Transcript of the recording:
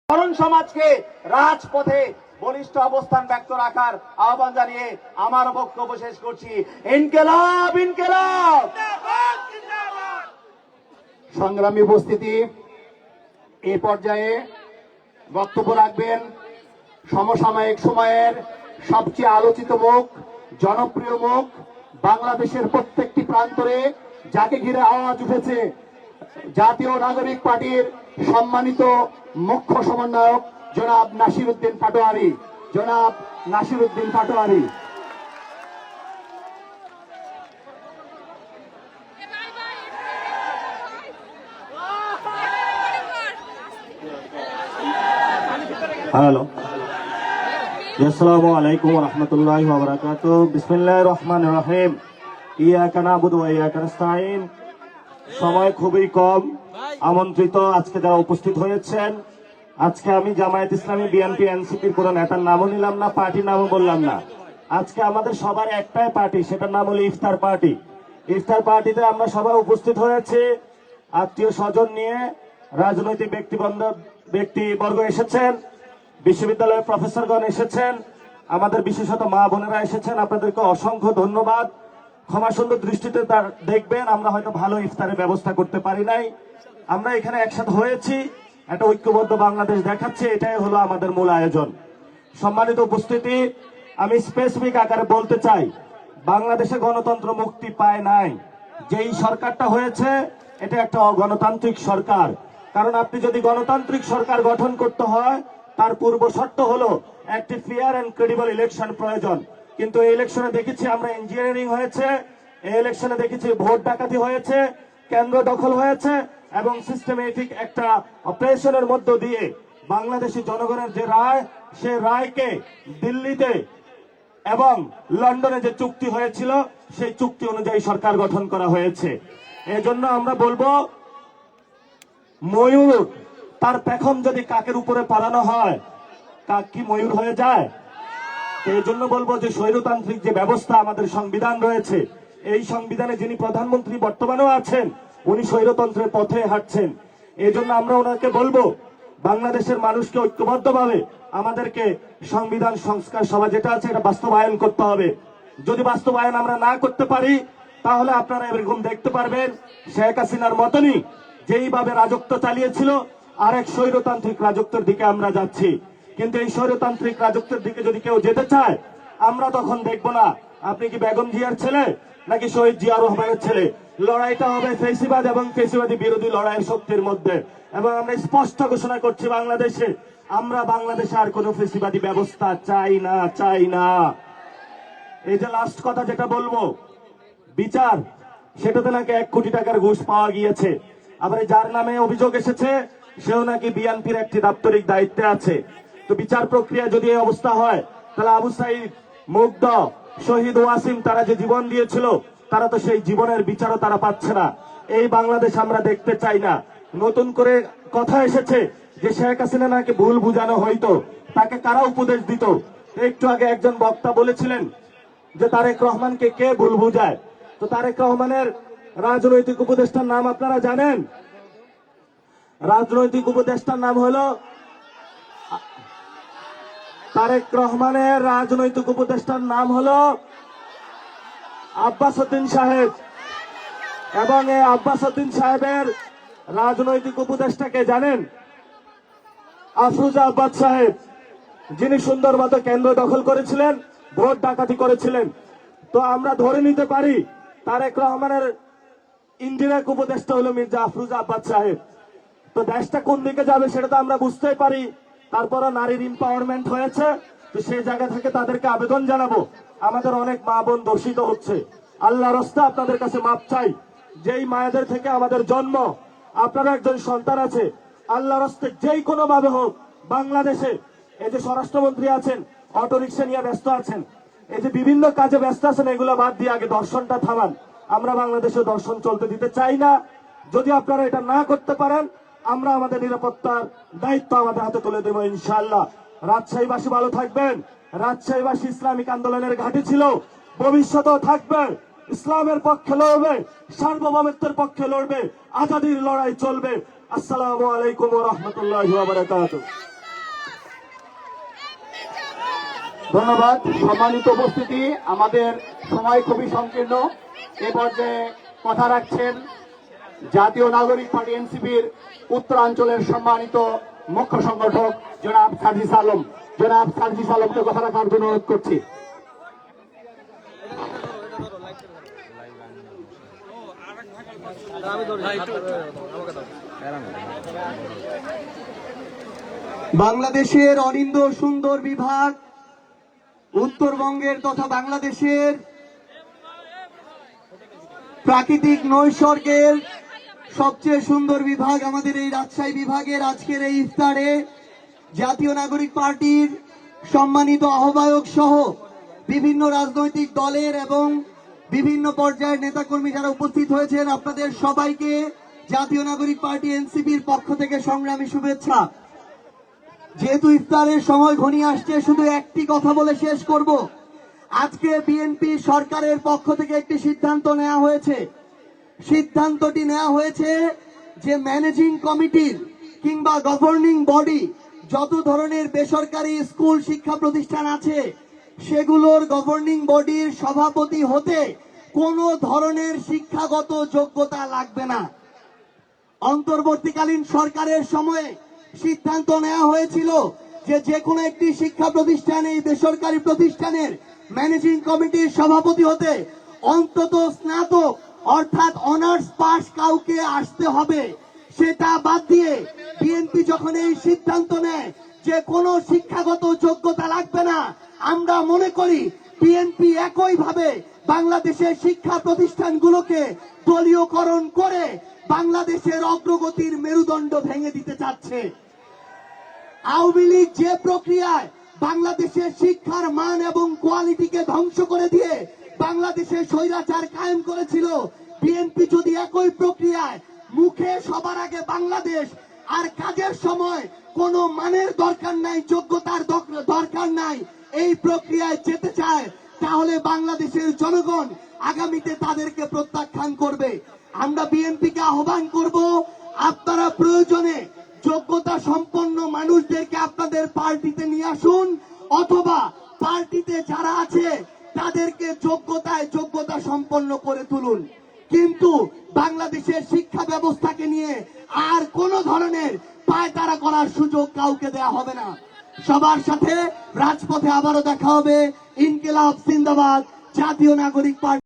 তরুণ সমাজকে রাজপথে বলিষ্ঠ অবস্থান ব্যক্ত রাখার আহ্বান জানিয়ে আমার বক্তব্য শেষ করছি। ইনকিলাব ইনকিলাব। সংগ্রামী উপস্থিতি, এ পর্যায়ে বক্তব্য রাখবেন সমসাময়িক সময়ের সবচেয়ে আলোচিত মুখ, জনপ্রিয় মুখ, বাংলাদেশের প্রত্যেকটি প্রান্তরে যাকে ঘিরে আওয়াজ উঠেছে, জাতীয় নাগরিক পার্টির সম্মানিত মুখ্য সমন্বয়ক জনাব নাসিরউদ্দিন পাটোয়ারী। জনাব নাসিরউদ্দিন পাটোয়ারী। হ্যালো, আসসালামু আলাইকুম ওয়া রাহমাতুল্লাহি ওয়া বারাকাতুহু। বিসমিল্লাহির রহমানির রহিম। ইয়াকা নাবুদু ওয়া ইয়াকা নাস্তাইন। সময় খুবই কম। আমন্ত্রিত আজকে যারা উপস্থিত হয়েছেন, আজকে আমি জামায়াত ইসলামী, বিএনপি, এনসিপির কোন নেতার নামও নিলাম না, পার্টির নামও বললাম না। আজকে আমাদের সবার একটাই পার্টি, সেটার নাম হলো ইফতার পার্টি। ইফতার পার্টিতে আমরা সবাই উপস্থিত হয়েছি আত্মীয় স্বজন নিয়ে, রাজনৈতিক ব্যক্তিবর্গ এসেছেন, বিশ্ববিদ্যালয়ের প্রফেসরগণ এসেছেন, আমাদের বিশেষত মা বোনেরা এসেছেন। আপনাদেরকে অসংখ্য ধন্যবাদ। ক্ষমা সুন্দর দৃষ্টিতে তার দেখবেন, আমরা হয়তো ভালো ইফতারের ব্যবস্থা করতে পারি নাই। আমরা এখানে একসাথে হয়েছি, একটা ঐক্যবদ্ধ বাংলাদেশ দেখাচ্ছে, এটাই হলো আমাদের মূল আয়োজন। সম্মানিত উপস্থিতি, আমি স্পেসিফিক আকারে বলতে চাই, বাংলাদেশে গণতন্ত্র মুক্তি পায় নাই। যেই সরকারটা হয়েছে এটা একটা অগণতান্ত্রিক সরকার। কারণ আপনি যদি গণতান্ত্রিক সরকার গঠন করতে হয়, তার পূর্ব শর্ত হলো একটি ফেয়ার এন্ড ক্রেডিবল ইলেকশন প্রয়োজন। কিন্তু এই ইলেকশনে দেখেছি আমরা ইঞ্জিনিয়ারিং হয়েছে, এই ইলেকশনে দেখেছি ভোট ডাকাতি হয়েছে, কেন্দ্র দখল হয়েছে এবং সিস্টেমেটিক একটা অপারেশনের মধ্য দিয়ে বাংলাদেশি জনগণের যে রায়, সে রায়কে দিল্লিতে এবং লন্ডনে যে চুক্তি হয়েছিল সেই চুক্তি অনুযায়ী সরকার গঠন করা হয়েছে। এজন্য আমরা বলবো, ময়ূর তার পেখম যদি কাকের উপরে পালানো হয়, কাক কি ময়ূর হয়ে যায়? এই জন্য বলবো যে স্বৈরতান্ত্রিক যে ব্যবস্থা আমাদের সংবিধান রয়েছে, এই সংবিধানে যিনি প্রধানমন্ত্রী বর্তমানেও আছেন, উনি স্বৈরতন্ত্রের পথে হাঁটছেন। এই জন্য আমরা ওনাকে বলবো, বাংলাদেশের মানুষকে ঐক্যবদ্ধভাবে আমাদেরকে সংবিধান সংস্কার সভা যেটা আছে এটা বাস্তবায়ন করতে হবে। যদি বাস্তবায়ন আমরা না করতে পারি, তাহলে আপনারা এরকম দেখতে পারবেন শেখ হাসিনার মতনই যেইভাবে রাজত্ব চালিয়েছিল, আরেক স্বৈরতান্ত্রিক রাজত্বের দিকে আমরা যাচ্ছি। কিন্তু এই স্বৈরতান্ত্রিক রাজত্বের দিকে যদি কেউ যেতে চায়, আমরা তখন দেখবো না আপনি কি বেগম জিয়ার ছেলে নাকি শহীদ জিয়া রহমানের ছেলে। লড়াইটা হবে ফেসিবাদ এবং ফেসিবাদী বিরোধী লড়াইয়ের শক্তির মধ্যে। এবং আমরা স্পষ্ট ঘোষণা করছি, আমরা বাংলাদেশে আর কোন ফেসিবাদী ব্যবস্থা চাই না, চাই না। এই যে লাস্ট কথা যেটা বলবো, বিচার, সেটাতে নাকি 1 কোটি টাকার ঘুষ পাওয়া গিয়েছে। আবার যার নামে অভিযোগ এসেছে সেও নাকি বিএনপির একটি দাপ্তরিক দায়িত্বে আছে। তো বিচার প্রক্রিয়া যদি এই অবস্থা হয়, তাহলে আবু সাইদ, মুগ্ধ, শহীদ ওয়াসিম তারা যে জীবন দিয়েছিল, তারা তো সেই জীবনের বিচারও তারা পাচ্ছে না। এই বাংলাদেশ আমরা দেখতে চাই না। নতুন করে কথা এসেছে যে শেখ হাসিনা নাকি ভুল বুঝানো হইতো, তাকে কারা উপদেশ দিত। একটু আগে একজন বক্তা বলেছিলেন যে তারেক রহমানকে কে ভুল বুঝায়। তো তারেক রহমানের রাজনৈতিক উপদেষ্টার নাম আপনারা জানেন? রাজনৈতিক উপদেষ্টার নাম হলো তারেক রহমানের রাজনৈতিক উপদেষ্টার নাম হলো আব্বাস উদ্দিন সাহেব। এবং এই আব্বাস উদ্দিন সাহেবের রাজনৈতিক উপদেষ্টাকে জানেন? আফরোজা আব্বাস সাহেব, যিনি সুন্দরবনে কেন্দ্র দখল করেছিলেন, ভোট ডাকাতি করেছিলেন। তো আমরা ধরে নিতে পারি তারেক রহমানের ইনডিরেক্ট উপদেষ্টা হলো মির্জা আফরোজা আব্বাস সাহেব। তো দেশটা কোন দিকে যাবে সেটা তো আমরা বুঝতেই পারি। তারপরও নারীর এম্পাওয়ারমেন্ট হয়েছে, তো সেই জায়গা থেকে তাদেরকে আবেদন জানাবো, আমাদের অনেক মা বোন দর্শিত হচ্ছে, আল্লাহর রাস্তা আপনাদের কাছে মাপ চাই। যেই মায়েদের থেকে আমাদের জন্ম, আপনারা একজন সন্তান আছে, আল্লাহর রাস্তে যেই কোনো ভাবে হোক বাংলাদেশে, এই যে স্বরাষ্ট্রমন্ত্রী আছেন অটোরিকশা নিয়ে ব্যস্ত আছেন, এই যে বিভিন্ন কাজে ব্যস্ত আছেন, এগুলো বাদ দিয়ে আগে দর্শনটা থামান। আমরা বাংলাদেশে দর্শন চলতে দিতে চাই না। যদি আপনারা এটা না করতে পারেন, আমরা আমাদের নিরাপত্তার দায়িত্ব আমাদের হাতে তুলে দেব ইনশাআল্লাহ। রাজশাহীবাসী ভালো থাকবেন। রাজশাহীবাসী ইসলামিক আন্দোলনের ঘাঁটি ছিল, ভবিষ্যতেও থাকবে। ইসলামের পক্ষে লড়বে, সার্বভৌমত্বের পক্ষে লড়বে, আজাদির লড়াই চলবে। আসসালামু আলাইকুম ওয়া রাহমাতুল্লাহি ওয়া বারাকাতুহু। ধন্যবাদ। সম্মানিত উপস্থিতি, আমাদের সময় খুবই সংকীর্ণ। এ পর্যায়ে কথা রাখছেন জাতীয় নাগরিক পার্টি এনসিপির উত্তরাঞ্চলের সম্মানিত মুখ্য সংগঠক জনাব সার্জিস আলম। জনাব সার্জিস আলমকে কথা রাখার জন্য অনুরোধ করছি। বাংলাদেশের অনিন্দ্য সুন্দর বিভাগ, উত্তরবঙ্গের তথা বাংলাদেশের প্রাকৃতিক নৈসর্গের সবচেয়ে সুন্দর বিভাগ আমাদের এই রাজশাহী বিভাগের আজকের এই ইফতারে জাতীয় নাগরিক পার্টির সম্মানিত আহ্বায়ক সহ বিভিন্ন রাজনৈতিক দলের এবং বিভিন্ন পর্যায়ের নেতাকর্মী যারা উপস্থিত হয়েছেন, আপনাদের সবাইকে জাতীয় নাগরিক পার্টি এনসিপির পক্ষ থেকে সংগ্রামী শুভেচ্ছা। যেহেতু ইফতারের সময় ঘনিয়ে আসছে, শুধু একটি কথা বলে শেষ করব। আজকে বিএনপি সরকারের পক্ষ থেকে একটি সিদ্ধান্ত নেওয়া হয়েছে। সিদ্ধান্তটি নেওয়া হয়েছে যে ম্যানেজিং কমিটির কিংবা গভর্নিং বডি যত ধরনের বেসরকারি স্কুল শিক্ষা প্রতিষ্ঠান আছে, সেগুলোর গভর্নিং বডির সভাপতি হতে কোনো ধরনের শিক্ষাগত যোগ্যতা লাগবে না। অন্তর্বর্তীকালীন সরকারের সময়ে সিদ্ধান্ত নেওয়া হয়েছিল যে কোনো একটি শিক্ষা প্রতিষ্ঠান, এই বেসরকারি প্রতিষ্ঠানের ম্যানেজিং কমিটির সভাপতি হতে অন্তত স্নাতক অর্থাৎ অনার্স পাস কাউকে আসতে হবে। সেটা বাদ দিয়ে বিএনপি যখন এই সিদ্ধান্ত নেয় যে কোনো শিক্ষাগত যোগ্যতা লাগবে না, আমরা মনে করি বিএনপি একইভাবে বাংলাদেশের শিক্ষা প্রতিষ্ঠানগুলোকে দলীয়করণ করে বাংলাদেশের অগ্রগতির মেরুদণ্ড ভেঙে দিতে চাচ্ছে। আওয়ামী লীগ যে প্রক্রিয়ায় বাংলাদেশের শিক্ষার মান এবং কোয়ালিটিকে ধ্বংস করে দিয়ে বাংলাদেশের স্বৈরাচার কায়েম করেছিল, বিএনপি যদি একই প্রক্রিয়ায় মুখে সবার আগে বাংলাদেশ আর কাজের সময় কোনো মানের দরকার নাই, যোগ্যতার দরকার নাই, এই প্রক্রিয়ায় যেতে চায়, তাহলে বাংলাদেশের জনগণ আগামীতে তাদেরকে প্রত্যাখ্যান করবে। আমরা বিএনপিকে আহ্বান করব, আপনারা প্রয়োজনে যোগ্যতা সম্পন্ন মানুষদেরকে আপনাদের পার্টিতে নিয়ে আসুন, অথবা পার্টিতে যারা আছে তাদেরকে যোগ্যতা সম্পন্ন করে তুলুন। কিন্তু বাংলাদেশের শিক্ষা ব্যবস্থাকে নিয়ে আর কোন ধরনের পায়তারা করার সুযোগ কাউকে দেয়া হবে না। সবার সাথে রাজপথে আবারও দেখা হবে। ইনকিলাব জিন্দাবাদ। জাতীয় নাগরিক পার্টি।